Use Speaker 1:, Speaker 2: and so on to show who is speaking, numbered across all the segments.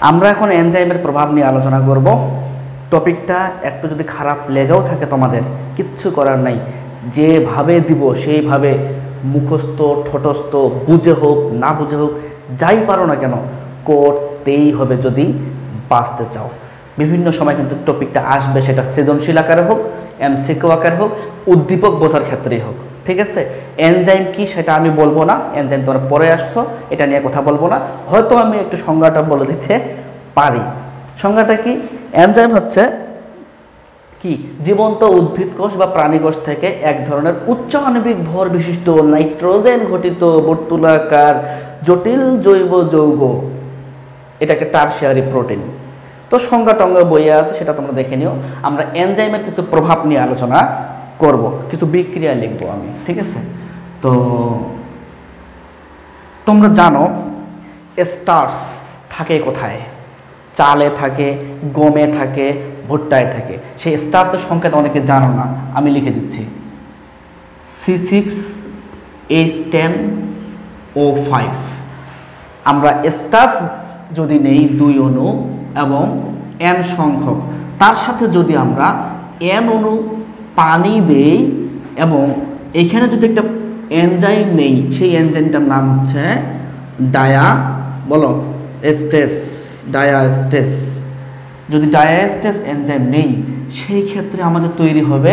Speaker 1: আমরা এখন এনজাইমের প্রভাব নিয়ে আলোচনা করব। টপিকটা একটু যদি খারাপ লেগেও থাকে তোমাদের কিচ্ছু করার নাই, যেভাবে দিব সেইভাবে মুখস্থ ঠোঁটস্থ বুঝে হোক না বুঝে হোক যাই পারো না কেন করতেই হবে যদি বাঁচতে চাও। বিভিন্ন সময় কিন্তু টপিকটা আসবে, সেটা সৃজনশীল আকারে হোক, এমসিকিউ আকারে হোক, উদ্দীপক বোঝার ক্ষেত্রেই হোক। ঠিক আছে, এনজাইম কি সেটা আমি বলবো না, এনজাইম তোমরা পরে আসছো, এটা নিয়ে কথা বলবো না। হয়তো আমি একটু সংজ্ঞাটা বলে দিতে পারি। সংজ্ঞাটা কি? এনজাইম হচ্ছে কি, জীবন্ত উদ্ভিদ কোষ বা প্রাণী কোষ থেকে এক ধরনের উচ্চ আণবিক ভর বিশিষ্ট নাইট্রোজেন ঘটিত বর্তুলাকার জটিল জৈব যৌগ, এটাকে টারশিয়ারি প্রোটিন। তো সংজ্ঞা টঙ্গা বইয়ে আছে, সেটা তোমরা দেখে নিও। আমরা এনজাইমের কিছু প্রভাব নিয়ে আলোচনা করব, কিছু বিক্রিয়া লিখবো আমি। ঠিক আছে, তো তোমরা জানো স্টার্চ থাকে কোথায়? চালে থাকে, গমে থাকে, ভুট্টায় থাকে। সেই স্টার্চের সংকেত অনেকে জানো না, আমি লিখে দিচ্ছি। C6H10O5। আমরা স্টার্চ যদি নেই 2 অণু এবং N সংখ্যক, তার সাথে যদি আমরা N অণু পানি দেই এবং এখানে যদি একটা এনজাইম নেই, সেই এনজাইমটার নাম হচ্ছে ডায়াস্টেস। যদি ডায়াস্টেস এনজাইম নেই, সেই ক্ষেত্রে আমাদের তৈরি হবে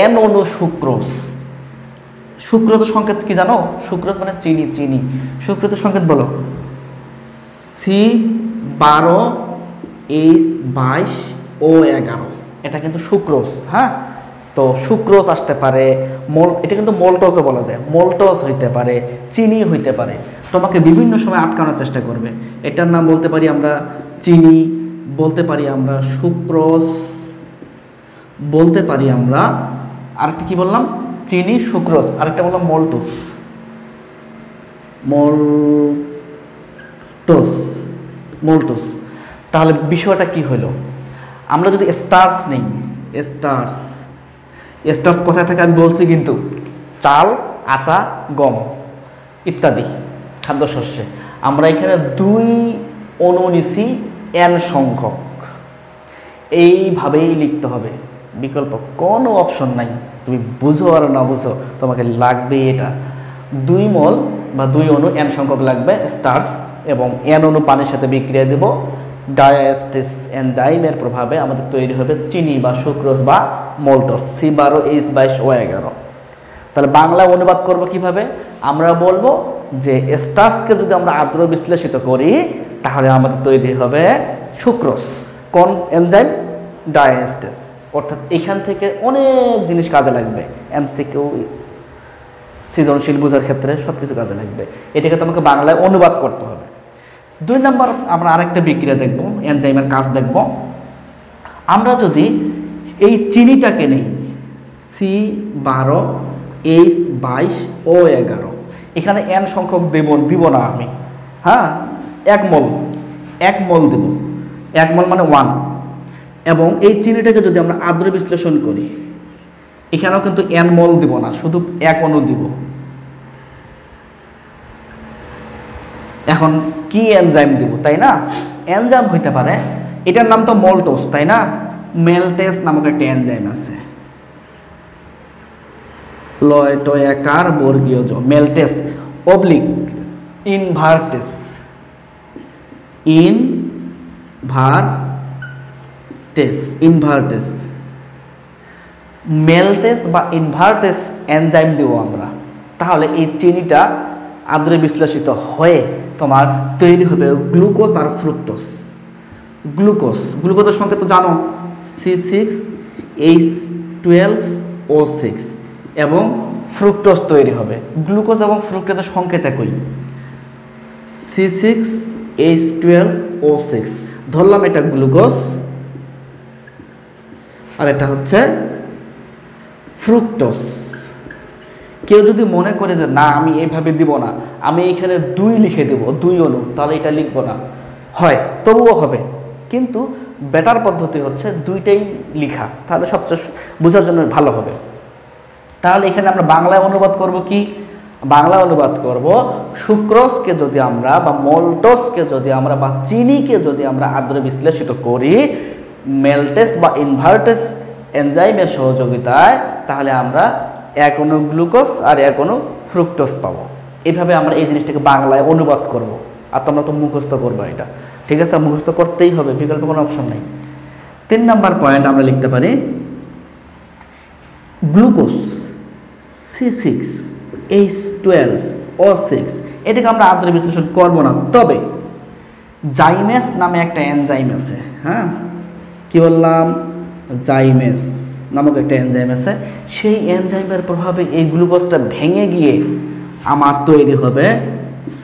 Speaker 1: N অণু সুক্রোজ। সুক্রোজের সংকেত কি জানো? সুক্রোজ মানে চিনি। সুক্রোজের সংকেত বলো, C12H22O11। এটা কিন্তু সুক্রোজ। হ্যাঁ, তো সুক্রোজ আসতে পারে, এটা কিন্তু মল্টোজও বলা যায়, মল্টোজ হইতে পারে, চিনি হইতে পারে। তোমাকে বিভিন্ন সময় আটকানোর চেষ্টা করবে। এটার নাম বলতে পারি আমরা চিনি, বলতে পারি আমরা সুক্রোজ, বলতে পারি আমরা আরেকটা কি বললাম, চিনি, সুক্রোজ, আরেকটা বললাম মল্টোজ। তাহলে বিষয়টা কি হলো? আমরা যদি স্টার্চ নেই, স্টার্চ কোথায় থাকে আমি বলছি কিন্তু, চাল, আটা, গম ইত্যাদি খাদ্যশস্যে। আমরা এখানে 2 অণু নিছি N সংখ্যক, এইভাবেই লিখতে হবে, বিকল্প কোনো অপশন নাই। তুমি বুঝো আর না বুঝো, তোমাকে লাগবে এটা। 2 মোল বা 2 অণু N সংখ্যক লাগবে স্টার্চ, এবং N অণু পানির সাথে বিক্রিয়া দেব। ডায়াস্টেস এনজাইমের প্রভাবে আমাদের তৈরি হবে চিনি বা সুক্রোজ বা মল্টোজ, C12H22O11। তাহলে বাংলা অনুবাদ করব কিভাবে? আমরা বলবো যে স্টার্চকে যদি আমরা আদ্র বিশ্লেষিত করি, তাহলে আমাদের তৈরি হবে সুক্রোজ। কোন এনজাইম? ডায়াস্টেস। অর্থাৎ এখান থেকে অনেক জিনিস কাজে লাগবে, এমসিকিউ, সৃজনশীল বোঝার ক্ষেত্রে সব কিছু কাজে লাগবে। এটাকে তোমাকে বাংলায় অনুবাদ করতে হবে। 2 নম্বর আমরা আরেকটা বিক্রিয়া দেখব, এনজাইমের কাজ দেখব। আমরা যদি এই চিনিটাকে নেই, C12H22O11, এখানে N সংখ্যক দিব না আমি। হ্যাঁ, 1 মোল দেব, 1 মোল মানে 1। এবং এই চিনিটাকে যদি আমরা আদ্র বিশ্লেষণ করি, এখানেও কিন্তু N মোল দিব না, শুধু 1 অণু দিব। এখন কি এনজাইম দিব, তাই না? এনজাইম হইতে পারে, এটার নাম তো মল্টোজ, তাই না? মেলটেস নামক একটা এনজাইম আছে, লয়টয়াকার বর্গীয় জ, মেলটেস অবলিক ইনভার্টেস মেলটেস বা ইনভার্টেস এনজাইম দিব আমরা। তাহলে এই চিনিটা আদ্রে বিশ্লেষিত হয়ে তোমার তৈরি হবে গ্লুকোজ আর ফ্রুক্টোজ। গ্লুকোজের সংকেত তো জানো, C6H12O6, এবং ফ্রুক্টোজ তৈরি হবে। গ্লুকোজ এবং ফ্রুক্টোজের সংকেত একই, C6H12O6। ধরলাম এটা গ্লুকোজ আর এটা হচ্ছে ফ্রুক্টোজ। কেউ যদি মনে করে যে না আমি এইভাবে দিব না, আমি এখানে 2 লিখে দেব, 2 অণু, তাহলে এটা লিখবো না, হয় তবুও হবে, কিন্তু বেটার পদ্ধতি হচ্ছে 2টাই লিখা, তাহলে সবচেয়ে বোঝার জন্য ভালো হবে। তাহলে এখানে আমরা বাংলায় অনুবাদ করব কি, বাংলা অনুবাদ করব, সুক্রোজকে যদি আমরা বা মল্টোজকে যদি আমরা বা চিনিকে যদি আমরা আদ্র বিশ্লেষিত করি মেল্টেস বা ইনভার্টেস এনজাইমের সহযোগিতায়, তাহলে আমরা এক অণু গ্লুকোজ আর এক অণু ফ্রুক্টোজ পাবো। এইভাবে আমরা এই জিনিসটাকে বাংলায় অনুবাদ করব। আর তোমরা তো মুখস্থ করবো এটা, ঠিক আছে? মুখস্থ করতেই হবে, বিকল্প কোনো অপশন নেই। 3 নম্বর পয়েন্ট আমরা লিখতে পারি গ্লুকোজ C6H12O6, এটাকে আমরা আদ্র বিশ্লেষণ করব না, তবে জাইমেস নামে একটা এনজাইম আছে। হ্যাঁ, কি বললাম? জাইমেস নামক একটা এনজাইম আছে। সেই এনজাইমের প্রভাবে এই গ্লুকোজটা ভেঙে গিয়ে আমার তৈরি হবে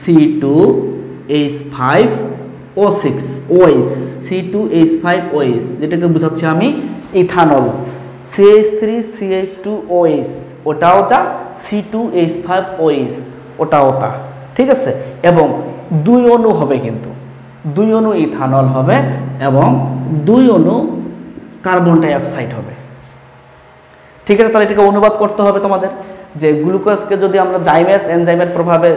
Speaker 1: C2H5O6 OH, C2H5OH, যেটাকে বোঝাচ্ছি আমি ইথানল। CH3CH2OH ওটাও যা, C2H5OH ওটাও তা, ঠিক আছে? এবং 2 অণু হবে, কিন্তু 2 অণু ইথানল হবে এবং 2 অণু কার্বন ডাই অক্সাইড হবে, ঠিক আছে? তাহলে এটাকে অনুবাদ করতে হবে তোমাদের, যে গ্লুকোজকে যদি আমরা জাইমেস এনজাইমের প্রভাবে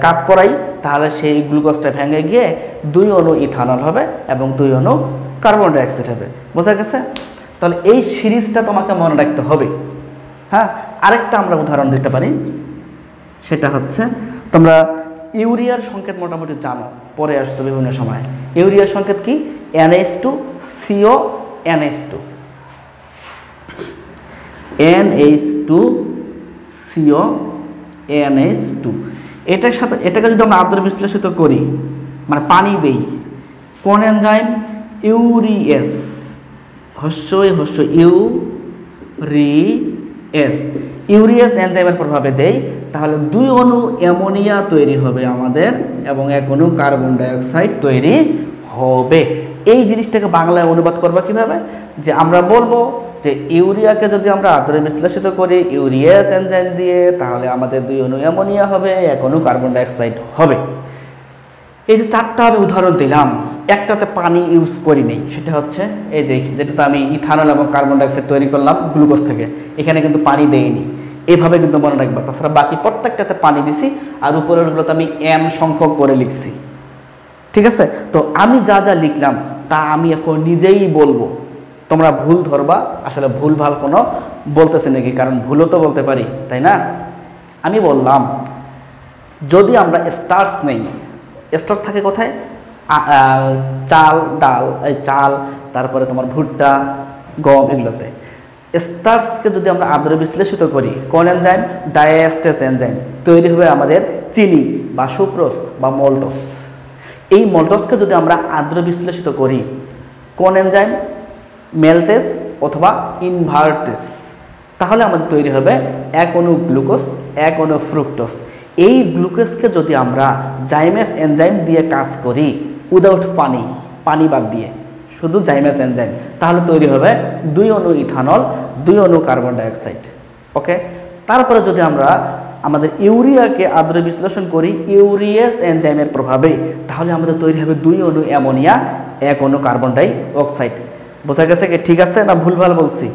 Speaker 1: কাজ করাই, তাহলে সেই গ্লুকোজটা ভেঙে গিয়ে 2 অণু ইথানল হবে এবং 2 অণু কার্বন ডাই অক্সাইড হবে। বোঝা গেছে? তাহলে এই সিরিজটা তোমাকে মনে রাখতে হবে। হ্যাঁ, আরেকটা আমরা উদাহরণ দিতে পারি, সেটা হচ্ছে তোমরা ইউরিয়ার সংকেত মোটামুটি জানো, পরে আসছো বিভিন্ন সময়। ইউরিয়ার সংকেত কি? NH2CO NH2 NH2CO NH2, এটার সাথে এটাকে যদি আমরা আদ্র বিশ্লেষিত করি, মানে পানি দেই, কোন এনজাইম? ইউরিএস, ইউরিয়াস এনজাইমের প্রভাবে দেই, তাহলে 2 অণু অ্যামোনিয়া তৈরি হবে আমাদের এবং 1 অণু কার্বন ডাই অক্সাইড তৈরি হবে। এই জিনিসটাকে বাংলায় অনুবাদ করবা কিভাবে? যে আমরা বলবো যে ইউরিয়াকে যদি আমরা আদ্রে বিশ্লেষিত করি ইউরিয়াস এনজাইম দিয়ে, তাহলে আমাদের 2 অণু অ্যামোনিয়া হবে, 1 অণু কার্বন ডাই অক্সাইড হবে। এই যে 4টা আমি উদাহরণ দিলাম, একটাতে পানি ইউজ করি নেই, সেটা হচ্ছে এই যে যেটাতে আমি ইথানল এবং কার্বন ডাই অক্সাইড তৈরি করলাম গ্লুকোজ থেকে, এখানে কিন্তু পানি দেইনি। এইভাবে কিন্তু মনে রাখবা। তাছাড়া বাকি প্রত্যেকটাতে পানি দিছি, আর উপরেরগুলোতে আমি n সংখ্যক করে লিখছি, ঠিক আছে? তো আমি যা যা লিখলাম তা আমি এখন নিজেই বলবো, তোমরা ভুল ধরবা। আসলে ভুল ভাল কোনো বলতেছে নাকি, কারণ ভুলও তো বলতে পারি, তাই না? আমি বললাম যদি আমরা স্টার্চ নেই, স্টার্চ থাকে কোথায়? চাল, ডাল, চাল, তারপরে তোমার ভুট্টা, গম, এগুলোতে। স্টার্চকে যদি আমরা আদ্র বিশ্লেষিত করি, কোন এনজাইম? ডায়াস্টেস এনজাইম, তৈরি হবে আমাদের চিনি বা সুক্রোজ বা মল্টোজ। এই মল্টোজকে যদি আমরা আদ্র বিশ্লেষিত করি, কোন এনজাইম? মেল্টেস অথবা ইনভার্টেস, তাহলে আমাদের তৈরি হবে 1 অণু গ্লুকোজ, 1 অণু ফ্রুক্টোজ। এই গ্লুকোজকে যদি আমরা জাইমেস এনজাইম দিয়ে কাজ করি, উইদাউট পানি বাদ দিয়ে, শুধু জাইমেস এনজাইম, তাহলে তৈরি হবে 2 অণু ইথানল, 2 অণু কার্বন ডাই অক্সাইড। ওকে, তারপরে যদি আমরা আমাদের ইউরিয়াকে আদ্র বিশ্লেষণ করি ইউরিয়াস এনজাইমের প্রভাবে, তাহলে আমাদের তৈরি হবে 2 অণু অ্যামোনিয়া, 1 অণু কার্বন ডাই অক্সাইড। বোঝা গেছে কি? ঠিক আছে না ভুলভাল বলছি?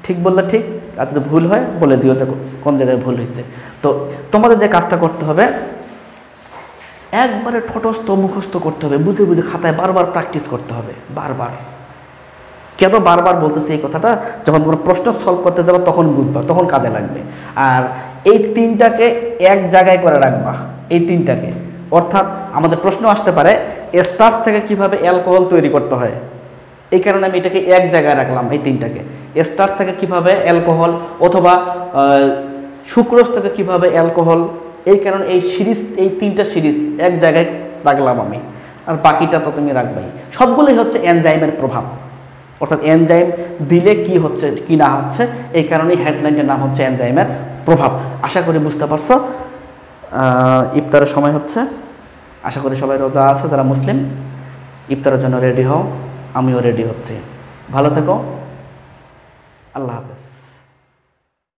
Speaker 1: ঠিক বললে ঠিক, আর যদি ভুল হয় বলে দিও যে কোন জায়গায় ভুল হয়েছে। তো তোমাদের যে কাজটা করতে হবে, একবারে ঠোঁটস্থ মুখস্থ করতে হবে, বুঝে বুঝে খাতায় বারবার প্র্যাকটিস করতে হবে, বারবার। কেন বারবার বলতেছে এই কথাটা? যখন তোমরা প্রশ্ন সলভ করতে যাবে তখন বুঝবা, তখন কাজে লাগবে। আর এই 3টাকে এক জায়গায় করে রাখবা, এই 3টাকে। অর্থাৎ আমাদের প্রশ্ন আসতে পারে স্টার্চ থেকে কিভাবে অ্যালকোহল তৈরি করতে হয়, এই কারণে আমি এটাকে এক জায়গায় রাখলাম, এই 3টাকে। স্টার্চ থেকে কিভাবে অ্যালকোহল, অথবা সুক্রোজ থেকে কিভাবে অ্যালকোহল, এই কারণে এই সিরিজ, এই 3টা সিরিজ এক জায়গায় রাখলাম আমি। আর বাকিটা তো তুমি রাখবাই। সবগুলোই হচ্ছে এনজাইমের প্রভাব, অর্থাৎ এনজাইম দিলে কি হচ্ছে কি না হচ্ছে, এই কারণেই হেডলাইনটার নাম হচ্ছে এনজাইমের প্রভাব। আশা করি বুঝতে পারছো। ইফতারের সময় হচ্ছে, আশা করি সবাই রোজা আছে যারা মুসলিম। ইফতারের জন্য রেডি হও, আমিও রেডি হচ্ছি। ভালো থেকো, আল্লাহ হাফেজ।